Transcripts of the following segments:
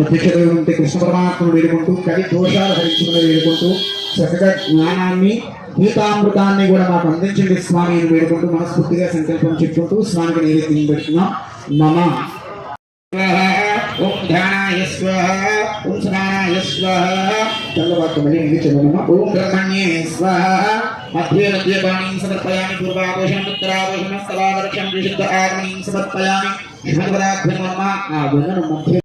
ప్రత్యక్షత ఉంటే కృష్ణ పరమాత్మను వేడుకుంటూ కవి దోషాలు హరించుకుని వేడుకుంటూ చక్కగా జ్ఞానాన్ని గీతామృతాన్ని కూడా మాకు అందించండి స్వామి అని వేడుకుంటూ మనస్ఫూర్తిగా సంకల్పం చెప్పుకుంటూ స్వామికి నైవేద్యం పెడుతున్నాం. మమ ఓం ధ్యానాయ స్వాహ ఓం సమానాయ స్వాహ చల్లవార్త మళ్ళీ నిలిచమమ్మ. ఓం బ్రహ్మణ్యే స్వాహ మధ్య మధ్య పాణీం సమర్పయామి పూర్వాభూషణం ఉత్తరాభూషణం స్థలాదర్శం విశుద్ధ ఆగ్నీం సమర్పయామి శ్రీమద్వరాభ్యమమ్మ. ఆ గంగను మధ్య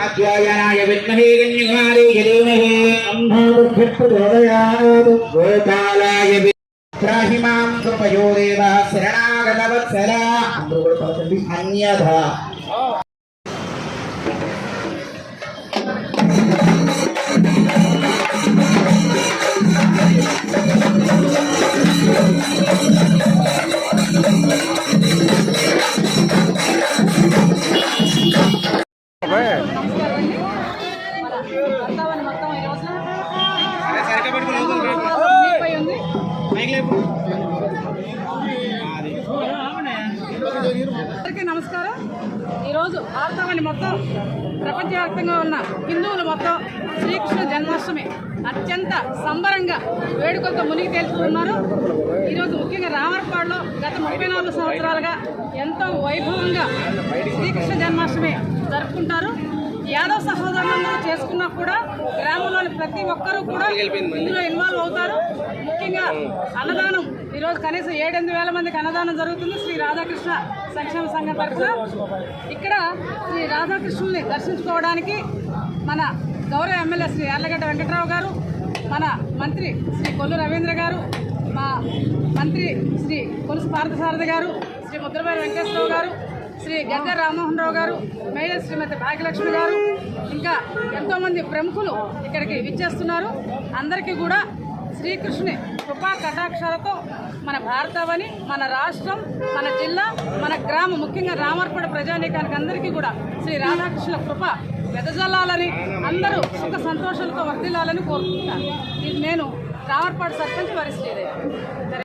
आज्ञायनाय विद्महे गण्यकुमारी धीमहि अन्धोदयात् गोपालाय त्राहि मां कृपयो देवः शरणागतवत्सला अन्यथा అందరికీ నమస్కారం. ఈరోజు భారతావని మొత్తం ప్రపంచవ్యాప్తంగా ఉన్న హిందువులు మొత్తం శ్రీకృష్ణ జన్మాష్టమి అత్యంత సంబరంగా వేడుకలతో మునిగి తేలుతూ ఉన్నారు. ఈరోజు ముఖ్యంగా రామర్పాడులో గత 34 సంవత్సరాలుగా ఎంతో వైభవంగా శ్రీకృష్ణ జన్మాష్టమి జరుపుకుంటారు. యాదవ్ సహోదరులందరూ చేసుకున్నా కూడా గ్రామంలోని ప్రతి ఒక్కరూ కూడా ఇందులో ఇన్వాల్వ్ అవుతారు. ముఖ్యంగా అన్నదానం ఈరోజు కనీసం 7-8 మందికి అన్నదానం జరుగుతుంది శ్రీ రాధాకృష్ణ సంక్షేమ సంఘం తరఫున. ఇక్కడ శ్రీ రాధాకృష్ణుల్ని దర్శించుకోవడానికి మన గౌరవ ఎమ్మెల్యే శ్రీ యార్లగడ్డ వెంకట్రావు గారు, మన మంత్రి శ్రీ కొల్లు రవీంద్ర గారు, మా మంత్రి శ్రీ కొలుసు పార్థసారథి గారు, శ్రీ ముద్రపల్లి వెంకటేశ్వరరావు గారు, శ్రీ గద్దె రామ్మోహన్ రావు గారు, మేయర్ శ్రీమతి భాగ్యలక్ష్మి గారు, ఇంకా ఎంతోమంది ప్రముఖులు ఇక్కడికి విచ్చేస్తున్నారు. అందరికీ కూడా శ్రీకృష్ణుని కృపా కటాక్షాలతో మన భారతావని, మన రాష్ట్రం, మన జిల్లా, మన గ్రామం, ముఖ్యంగా రామర్పడ ప్రజానీకానికి అందరికీ కూడా శ్రీ రాధాకృష్ణుల కృప వెదజల్లాలని, అందరూ సుఖ సంతోషాలతో వర్ధిల్లాలని కోరుకుంటున్నాను. నేను రామర్పాడు సర్పంచ్ వరిశ్రీదేవి.